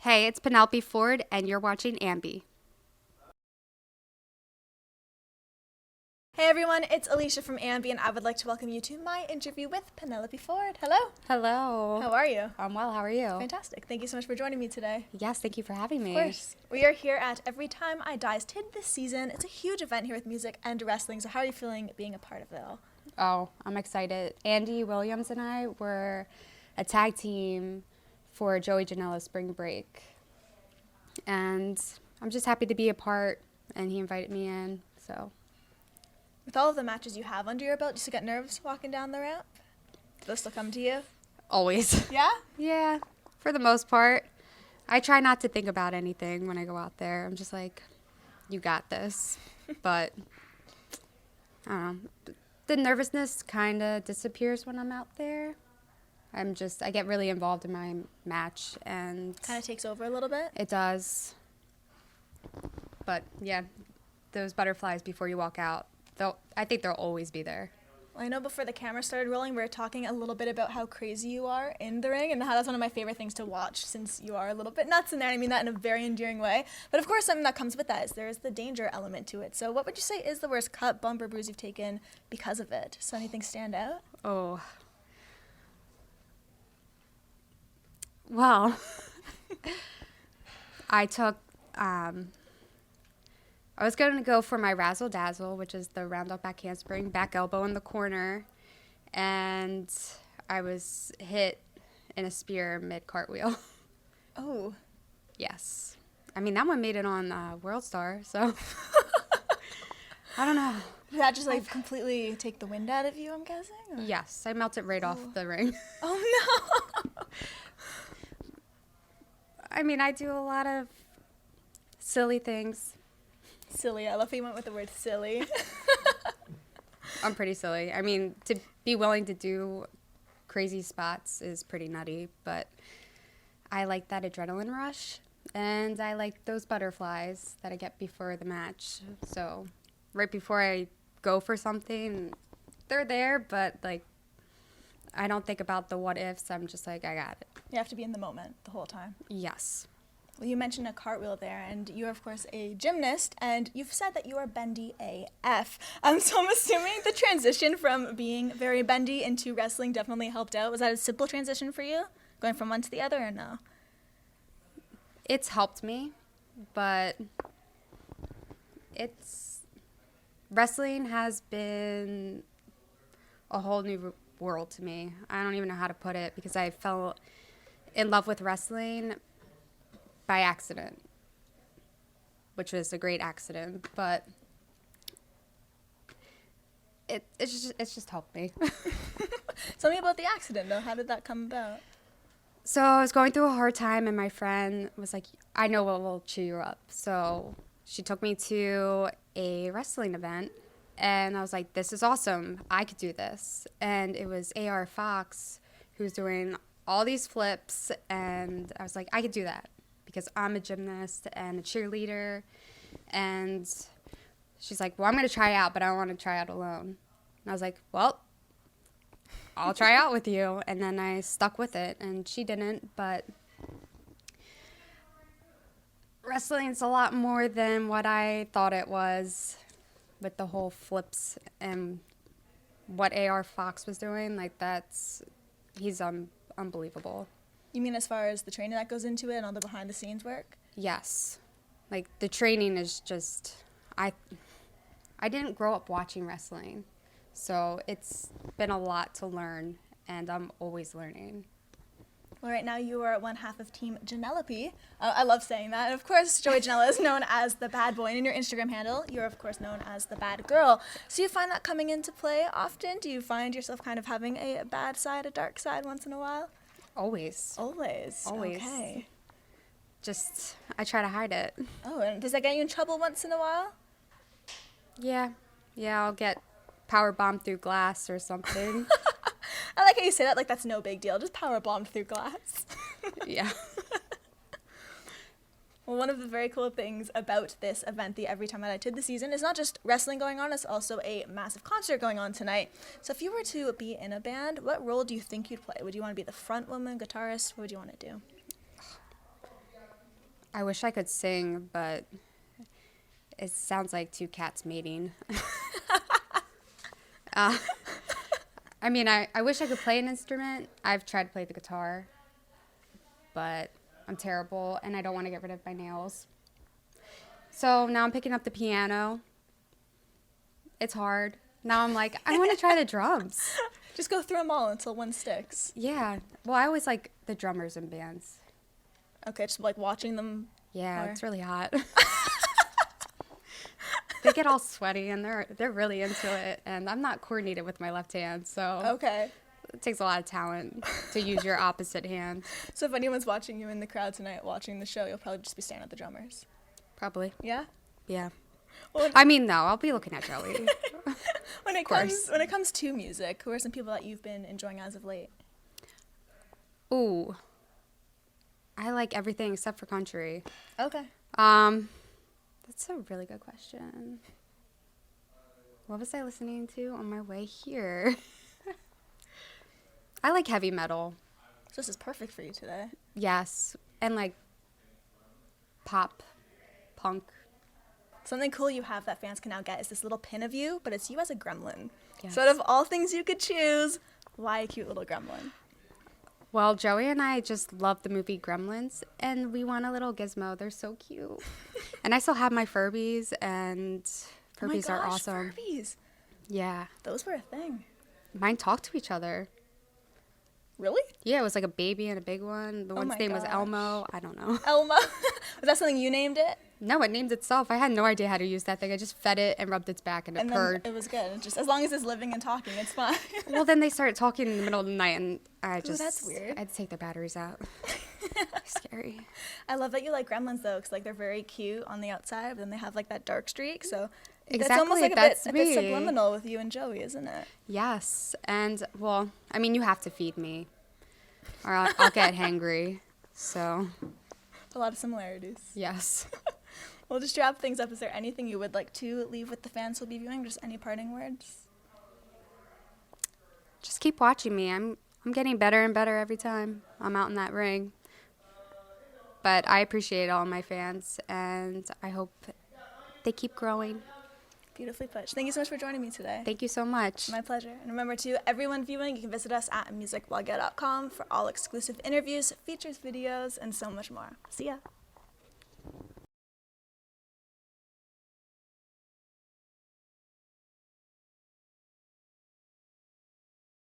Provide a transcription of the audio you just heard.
Hey, it's Penelope Ford, and you're watching AMBY. Hey everyone, it's Alicia from AMBY, and I would like to welcome you to my interview with Penelope Ford. Hello. Hello. How are you? I'm well. How are you? Fantastic. Thank you so much for joining me today. Yes, thank you for having me. Of course. We are here at Every Time I Die's TID this season. It's a huge event here with music and wrestling, so how are you feeling being a part of it all? Oh, I'm excited. Andy Williams and I were a tag team for Joey Janela's spring break. And I'm just happy to be a part, and he invited me in, so. With all of the matches you have under your belt, do you still get nerves walking down the ramp? Do those still come to you? Always. Yeah? Yeah, for the most part. I try not to think about anything when I go out there. I'm just like, you got this. But, I don't know. The nervousness kind of disappears when I'm out there. I get really involved in my match, and Kind of takes over a little bit? it does. But, yeah, those butterflies before you walk out, I think they'll always be there. Well, I know before the camera started rolling, we were talking a little bit about how crazy you are in the ring and how that's one of my favorite things to watch since you are a little bit nuts in there. I mean that in a very endearing way. But of course, something that comes with that is there is the danger element to it. So what would you say is the worst cut, bump, or bruise you've taken because of it? Does anything stand out? Oh. Well, I was going to go for my razzle dazzle, which is the round up back handspring, back elbow in the corner, and I was hit in a spear mid cartwheel. Oh. Yes. I mean, that one made it on World Star, so I don't know. Did that just completely take the wind out of you, I'm guessing? Or? Yes, I melted right off the ring. Oh no. I mean, I do a lot of silly things. Silly. I love how you went with the word silly. I'm pretty silly. I mean, to be willing to do crazy spots is pretty nutty, but I like that adrenaline rush, and I like those butterflies that I get before the match. So right before I go for something, they're there, but, I don't think about the what ifs. I'm just like, I got it. You have to be in the moment the whole time. Yes. Well, you mentioned a cartwheel there, and you're, of course, a gymnast, and you've said that you are bendy AF. So I'm assuming the transition from being very bendy into wrestling definitely helped out. Was that a simple transition for you, going from one to the other, or no? It's helped me, but wrestling has been a whole new world to me. I don't even know how to put it, because I fell in love with wrestling by accident, which was a great accident, but it's just helped me. Tell me about the accident, though. How did that come about? So I was going through a hard time, and my friend was like, I know what will cheer you up. So she took me to a wrestling event, and I was like, this is awesome. I could do this. And it was A.R. Fox who was doing all these flips, and I was like, I could do that, because I'm a gymnast and a cheerleader. And she's like, well, I'm going to try out, but I don't want to try out alone. And I was like, well, I'll try out with you. And then I stuck with it, and she didn't. But wrestling's a lot more than what I thought it was, with the whole flips and what A.R. Fox was doing. He's unbelievable. You mean as far as the training that goes into it and all the behind-the-scenes work? Yes. The training is just, I didn't grow up watching wrestling, so it's been a lot to learn, and I'm always learning. Well, right now you are one half of Team Penelope. I love saying that. And of course, Joey Janela is known as the bad boy. And in your Instagram handle, you're of course known as the bad girl. So you find that coming into play often? Do you find yourself kind of having a bad side, a dark side once in a while? Always. Always. Always. Okay. I try to hide it. Oh, and does that get you in trouble once in a while? Yeah. Yeah, I'll get power bombed through glass or something. I like how you say that like that's no big deal. Just power bombed through glass. Yeah. Well, one of the very cool things about this event, the Every Time I Did the season, is not just wrestling going on, it's also a massive concert going on tonight. So if you were to be in a band, what role do you think you'd play? Would you want to be the front woman, guitarist? What would you want to do? I wish I could sing, but it sounds like two cats mating. uh, I mean, I wish I could play an instrument. I've tried to play the guitar, but I'm terrible, and I don't want to get rid of my nails. So now I'm picking up the piano. It's hard. Now I'm like, I want to try the drums. Just go through them all until one sticks. Yeah. Well, I always like the drummers in bands. Okay, just like watching them. Yeah, Or- it's really hot. They get all sweaty and they're really into it, and I'm not coordinated with my left hand, so Okay. it takes a lot of talent to use your opposite hand. So if anyone's watching you in the crowd tonight watching the show, you'll probably just be staring at the drummers. Probably. Yeah? Yeah. Well, I mean, no, I'll be looking at Joey. when it course. comes to music, who are some people that you've been enjoying as of late? Ooh. I like everything except for country. Okay. That's a really good question. What was I listening to on my way here? I like heavy metal. So this is perfect for you today. Yes. And like pop, punk. Something cool you have that fans can now get is this little pin of you, but it's you as a gremlin. Yes. So out of all things you could choose, why a cute little gremlin? Well, Joey and I just love the movie Gremlins, and we want a little gizmo. They're so cute. And I still have my Furbies, and Furbies are awesome. Furbies. Yeah. Those were a thing. Mine talk to each other. Really? Yeah, it was like a baby and a big one. The one's my name was gosh. Elmo. I don't know. Elmo. Was that something you named it? No, it named itself. I had no idea how to use that thing. I just fed it and rubbed its back, and it And purred. then it was good. Just as long as it's living and talking, it's fine. Well, then they started talking in the middle of the night, and I just... that's weird. I had to take their batteries out. Scary. I love that you like gremlins though, because like they're very cute on the outside, but then they have like that dark streak. So that's Exactly, almost like that's a bit me. subliminal with you and Joey, isn't it? Yes, and, well, I mean, you have to feed me, or I'll get hangry. So, A lot of similarities. yes. We'll just wrap things up. Is there anything you would like to leave with the fans who'll be viewing? Just any parting words? Just keep watching me. I'm getting better and better every time I'm out in that ring. But I appreciate all my fans, and I hope they keep growing. Beautifully put. Thank you so much for joining me today. Thank you so much. My pleasure. And remember, to everyone viewing, you can visit us at musicblogger.com for all exclusive interviews, features, videos, and so much more. See ya.